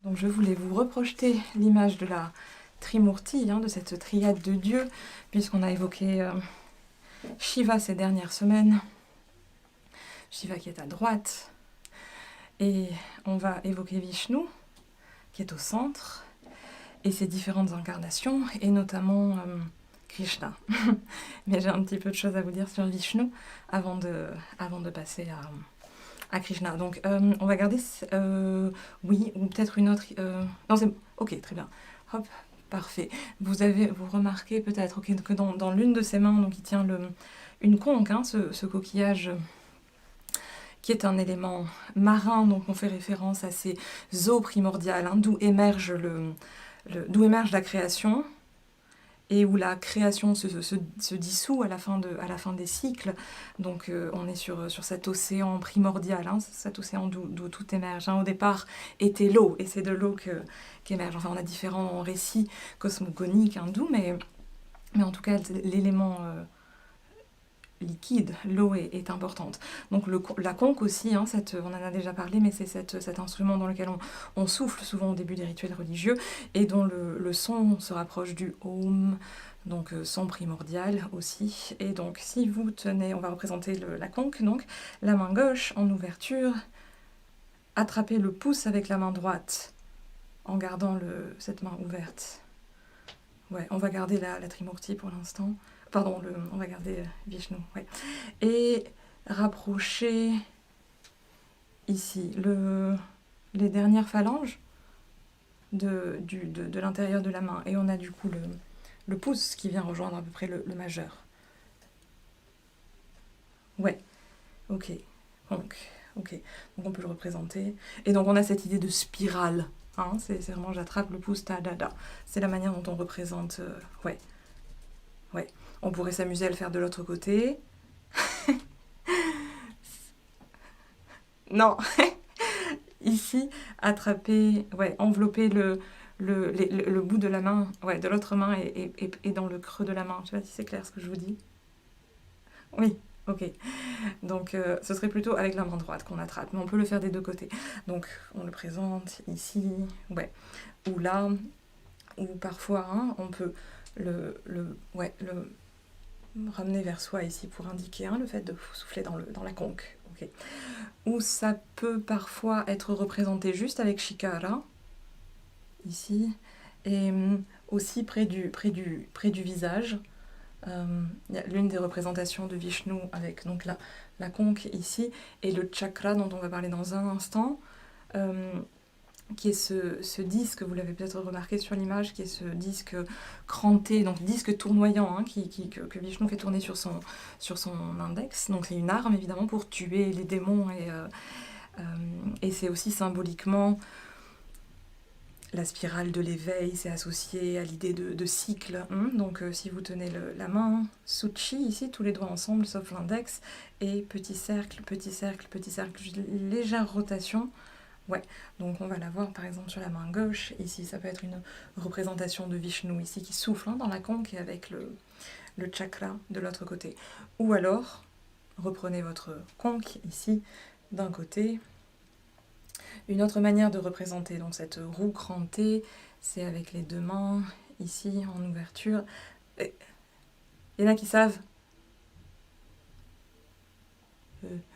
Donc je voulais vous reprojeter l'image de la Trimurti, de cette triade de dieux, puisqu'on a évoqué Shiva ces dernières semaines. Shiva qui est à droite. Et on va évoquer Vishnu, qui est au centre, et ses différentes incarnations, et notamment Krishna. Mais j'ai un petit peu de choses à vous dire sur Vishnu avant de passer à Krishna. Donc on va garder, oui, ou peut-être une autre... non, c'est... Ok, très bien. Hop, parfait. Vous remarquez peut-être que dans l'une de ses mains, donc il tient une conque, ce coquillage qui est un élément marin, donc on fait référence à ces eaux primordiales, d'où émerge la création, et où la création se dissout à la fin des cycles. Donc on est sur cet océan primordial, cet océan d'où tout émerge. Au départ était l'eau, et c'est de l'eau qu'émerge. Enfin, on a différents récits cosmogoniques hindous, mais en tout cas, l'élément liquide, l'eau est importante. Donc la conque aussi, on en a déjà parlé, mais c'est cet instrument dans lequel on souffle souvent au début des rituels religieux, et dont le son se rapproche du Om, donc son primordial aussi. Et donc si vous tenez, on va représenter la conque, donc la main gauche en ouverture, attrapez le pouce avec la main droite en gardant cette main ouverte. Ouais, on va garder la Trimurti pour l'instant. Pardon, on va garder Vishnu. Ouais. Et rapprocher ici les dernières phalanges de l'intérieur de la main. Et on a du coup le pouce qui vient rejoindre à peu près le majeur. Ouais, ok. Donc on peut le représenter. Et donc on a cette idée de spirale. C'est vraiment j'attrape le pouce, ta-da-da. C'est la manière dont on représente. Ouais. On pourrait s'amuser à le faire de l'autre côté. Non. Ici, attraper, envelopper le bout de la main, de l'autre main et dans le creux de la main. Je sais pas si c'est clair ce que je vous dis. Oui, ok. Donc ce serait plutôt avec la main droite qu'on attrape, mais on peut le faire des deux côtés. Donc on le présente ici, ou là, ou parfois on peut le ramener vers soi ici pour indiquer le fait de souffler dans la conque. Okay. Ou ça peut parfois être représenté juste avec Shikara, ici, et aussi près du visage. Il y a l'une des représentations de Vishnu avec donc la conque ici, et le chakra dont on va parler dans un instant, qui est ce disque, vous l'avez peut-être remarqué sur l'image, qui est ce disque cranté, donc disque tournoyant, que Vishnu fait tourner sur son index. Donc c'est une arme évidemment pour tuer les démons, et c'est aussi symboliquement la spirale de l'éveil, c'est associé à l'idée de cycle. Donc si vous tenez la main, Suchi ici, tous les doigts ensemble sauf l'index, et petit cercle, petit cercle, petit cercle, légère rotation. Ouais, donc on va la voir par exemple sur la main gauche, ici ça peut être une représentation de Vishnu ici qui souffle dans la conque, et avec le chakra de l'autre côté. Ou alors, reprenez votre conque ici d'un côté. Une autre manière de représenter donc cette roue crantée, c'est avec les deux mains, ici en ouverture. Il y en a qui savent?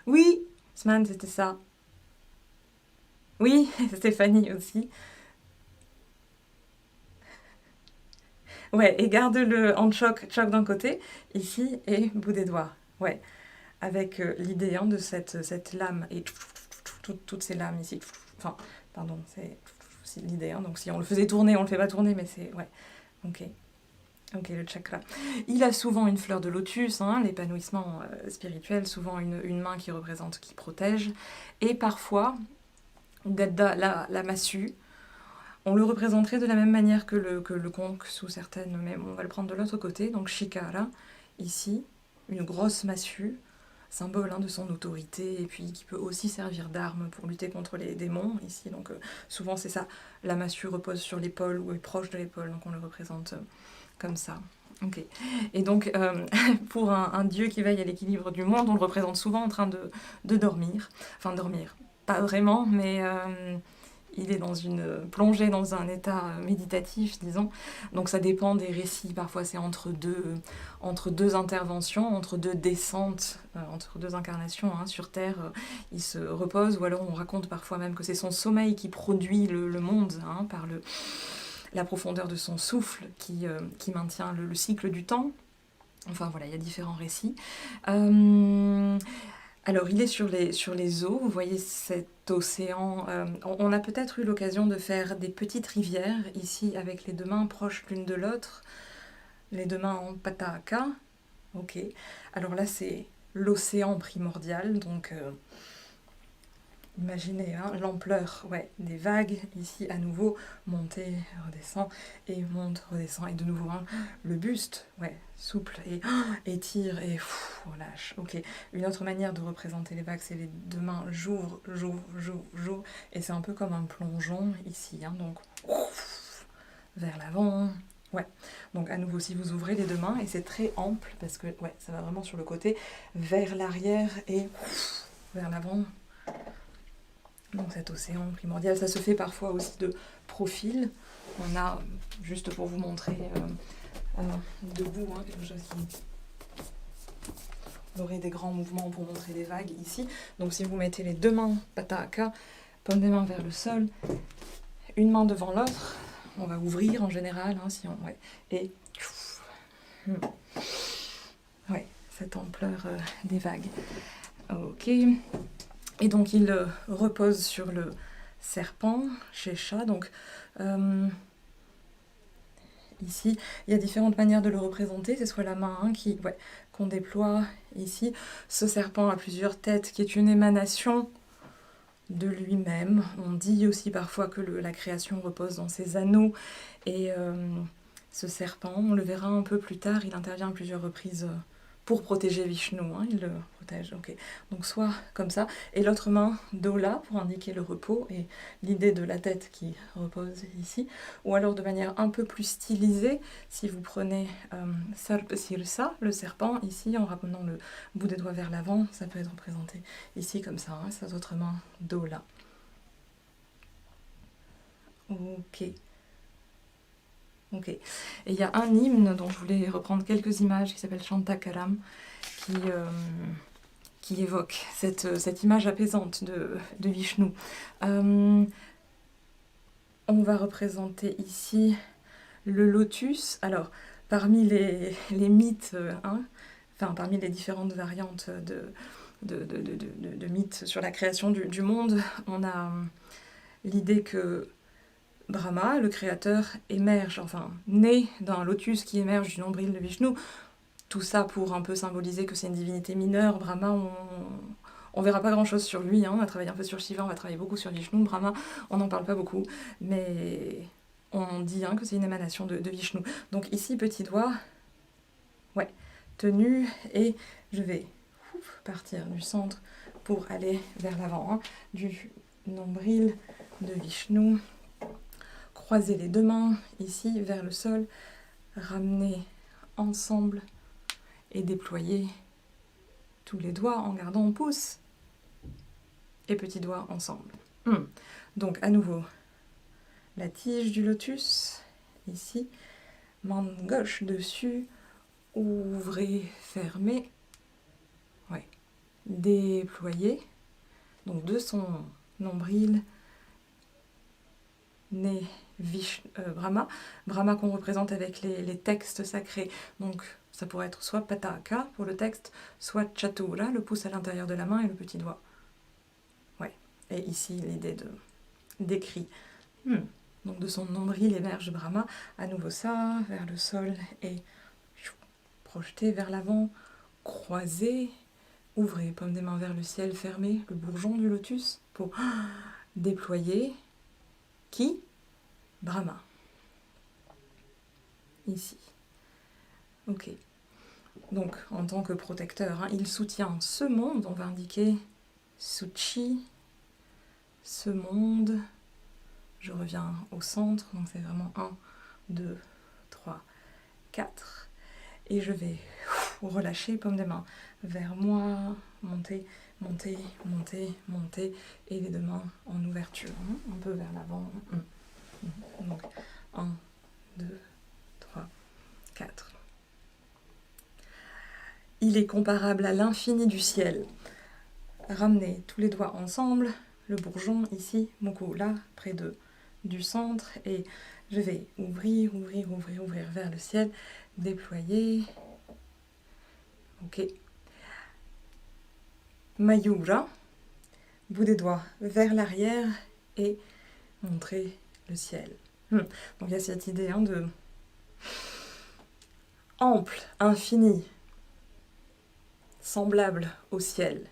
Oui, Sman, c'était ça. Oui, Stéphanie aussi. Ouais, et garde-le en choc d'un côté, ici, et bout des doigts. Ouais, avec l'idée de cette lame, et toutes ces lames ici. Enfin, pardon, c'est l'idée. Donc si on le faisait tourner, on le fait pas tourner, mais c'est... Ouais, ok. Ok, le chakra. Il a souvent une fleur de lotus, l'épanouissement spirituel, souvent une main qui représente, qui protège, et parfois, Gadda, la massue. On le représenterait de la même manière que le conque sous certaines, mais on va le prendre de l'autre côté. Donc Shikara, ici, une grosse massue, symbole de son autorité, et puis qui peut aussi servir d'arme pour lutter contre les démons, ici. Donc souvent c'est ça, la massue repose sur l'épaule ou est proche de l'épaule, donc on le représente comme ça. Ok. Et donc, pour un dieu qui veille à l'équilibre du monde, on le représente souvent en train de dormir. Enfin, dormir. Pas vraiment, mais il est dans plongé dans un état méditatif, disons. Donc ça dépend des récits. Parfois c'est entre deux interventions, entre deux descentes, entre deux incarnations sur Terre. Il se repose, ou alors on raconte parfois même que c'est son sommeil qui produit le monde par la profondeur de son souffle qui maintient le cycle du temps. Enfin voilà, il y a différents récits. Alors, il est sur les eaux, vous voyez cet océan. On a peut-être eu l'occasion de faire des petites rivières, ici, avec les deux mains proches l'une de l'autre, les deux mains en pataka. Ok. Alors là, c'est l'océan primordial, donc imaginez l'ampleur des vagues, ici à nouveau, montée, redescend, et monte, redescend, et de nouveau le buste, souple, et étire, et relâche. Ok, une autre manière de représenter les vagues, c'est les deux mains, j'ouvre, et c'est un peu comme un plongeon ici, donc vers l'avant. Donc à nouveau, si vous ouvrez les deux mains, et c'est très ample, parce que ça va vraiment sur le côté, vers l'arrière, et vers l'avant. Donc cet océan primordial, ça se fait parfois aussi de profil. On a, juste pour vous montrer debout, quelque chose qui... Vous aurez des grands mouvements pour montrer les vagues ici. Donc si vous mettez les deux mains, pataka, paume des mains vers le sol, une main devant l'autre, on va ouvrir en général, et... cette ampleur des vagues. Ok. Et donc il repose sur le serpent, Shesha. Donc ici, il y a différentes manières de le représenter. C'est soit la main qu'on déploie ici. Ce serpent a plusieurs têtes, qui est une émanation de lui-même. On dit aussi parfois que la création repose dans ses anneaux. Et ce serpent, on le verra un peu plus tard, il intervient à plusieurs reprises pour protéger Vishnu, il le protège, ok. Donc soit comme ça, et l'autre main Dola pour indiquer le repos et l'idée de la tête qui repose ici, ou alors de manière un peu plus stylisée, si vous prenez Sarpa Sirsa, le serpent, ici en ramenant le bout des doigts vers l'avant, ça peut être représenté ici comme ça, cette autre main Dola. Ok. Ok. Et il y a un hymne dont je voulais reprendre quelques images qui s'appelle Shantakaram, qui évoque cette image apaisante de Vishnu. On va représenter ici le lotus. Alors, parmi les mythes, parmi les différentes variantes de mythes sur la création du monde, on a l'idée que Brahma, le créateur, émerge, naît d'un lotus qui émerge du nombril de Vishnu. Tout ça pour un peu symboliser que c'est une divinité mineure. Brahma, on verra pas grand-chose sur lui. On a travaillé un peu sur Shiva, on va travailler beaucoup sur Vishnu. Brahma, on n'en parle pas beaucoup, mais on dit que c'est une émanation de Vishnu. Donc ici, petit doigt, tenu, et je vais partir du centre pour aller vers l'avant, du nombril de Vishnu. Croiser les deux mains ici vers le sol, ramener ensemble et déployer tous les doigts en gardant pouce et petit doigt ensemble. Donc à nouveau, la tige du lotus, ici, main gauche dessus, ouvrez, fermez, déployer, donc de son nombril, né Brahma qu'on représente avec les textes sacrés. Donc ça pourrait être soit Pataka pour le texte, soit Chatura, le pouce à l'intérieur de la main et le petit doigt. Et ici l'idée d'écrit. Donc de son nombril émerge Brahma, à nouveau ça, vers le sol et projeté vers l'avant, croisé, ouvrez, paume des mains vers le ciel, fermez le bourgeon du lotus pour déployer. Qui ? Brahma. Ici. Ok. Donc, en tant que protecteur, il soutient ce monde, on va indiquer Suchi, ce monde. Je reviens au centre, donc c'est vraiment 1, 2, 3, 4. Et je vais relâcher, paume des mains vers moi, monter, monter, monter, monter, et les deux mains en ouverture, un peu vers l'avant. Donc 1, 2, 3, 4. Il est comparable à l'infini du ciel. Ramenez tous les doigts ensemble, le bourgeon ici, mon cou là, près du centre, et je vais ouvrir, ouvrir, ouvrir, ouvrir vers le ciel, déployer. Ok. Mayura, bout des doigts vers l'arrière et montrer le ciel. Donc il y a cette idée de ample, infini, semblable au ciel.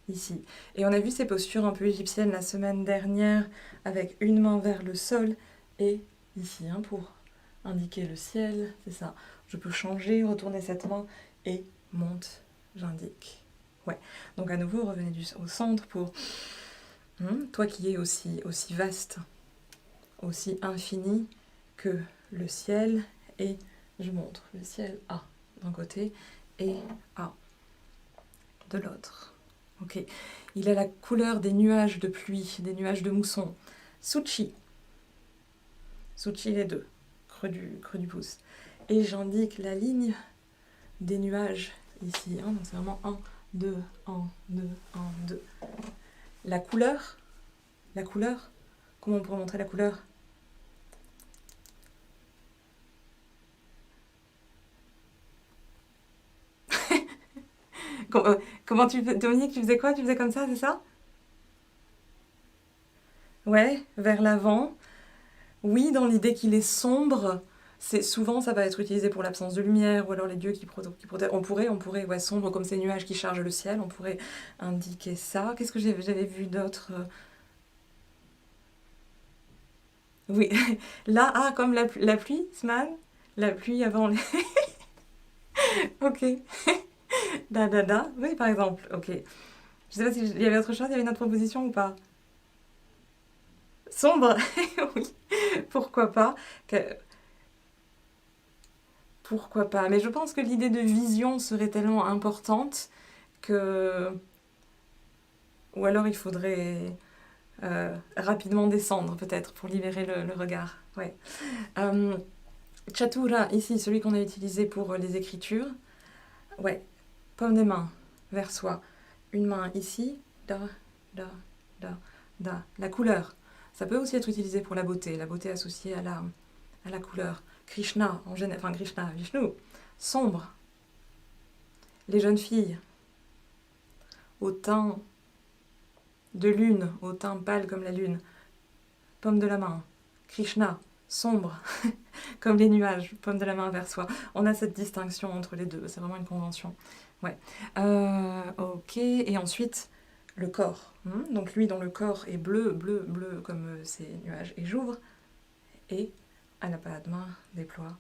Ici. Et on a vu ces postures un peu égyptiennes la semaine dernière, avec une main vers le sol et ici, pour indiquer le ciel, c'est ça. Je peux changer, retourner cette main et monte, j'indique. Ouais. Donc à nouveau, revenez au centre pour toi qui es aussi vaste, aussi infini que le ciel, et je montre le ciel A d'un côté et A de l'autre. Ok, il a la couleur des nuages de pluie, des nuages de mousson. Suchi. Suchi les deux, creux du pouce. Et j'indique la ligne des nuages ici. Donc c'est vraiment 1, 2, 1, 2, 1, 2. La couleur, comment on pourrait montrer la couleur? Comment Dominique, tu faisais quoi? Tu faisais comme ça, c'est ça? Ouais, vers l'avant. Oui, dans l'idée qu'il est sombre, souvent ça va être utilisé pour l'absence de lumière, ou alors les dieux qui protègent. On pourrait, ouais, sombre comme ces nuages qui chargent le ciel, on pourrait indiquer ça. Qu'est-ce que j'avais vu d'autre? Oui, là, comme la pluie, Sman? La pluie avant les... Ok. Da. Oui, par exemple, ok. Je sais pas s'il y avait autre chose, il y avait une autre proposition ou pas? Sombre. Oui, pourquoi pas. Pourquoi pas. Mais je pense que l'idée de vision serait tellement importante que... Ou alors il faudrait rapidement descendre peut-être pour libérer le regard. Ouais. Chatura, ici, celui qu'on a utilisé pour les écritures. Ouais, paume des mains vers soi. Une main ici. Da. La couleur. Ça peut aussi être utilisé pour la beauté associée à la couleur. Krishna, en général, enfin Krishna, Vishnu, sombre. Les jeunes filles, au teint de lune, au teint pâle comme la lune. Paume de la main. Krishna, sombre, comme les nuages, paume de la main vers soi. On a cette distinction entre les deux, c'est vraiment une convention. Ouais. Ok, et ensuite, le corps. Donc lui, dont le corps est bleu comme ces nuages, et j'ouvre, et à la pas de main, déploie,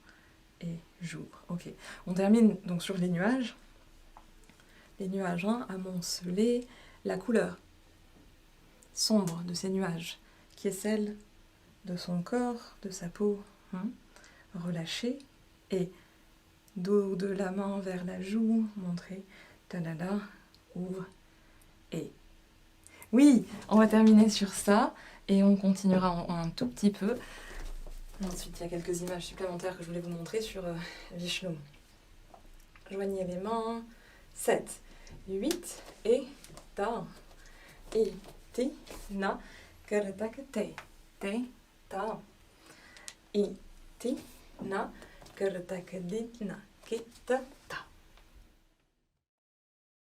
et j'ouvre. Ok. On termine donc sur les nuages. Les nuages, amoncelés, la couleur sombre de ces nuages, qui est celle de son corps, de sa peau, relâchée, et dos de la main vers la joue, montrer, tadada, ouvre, et... Oui, on va terminer sur ça, et on continuera un tout petit peu. Ensuite, il y a quelques images supplémentaires que je voulais vous montrer sur Vishnu. Joignez les mains, 7, 8, et ta, et ti, na, karatak te, ta, et ti, na, karatak dit, na, kita, ta.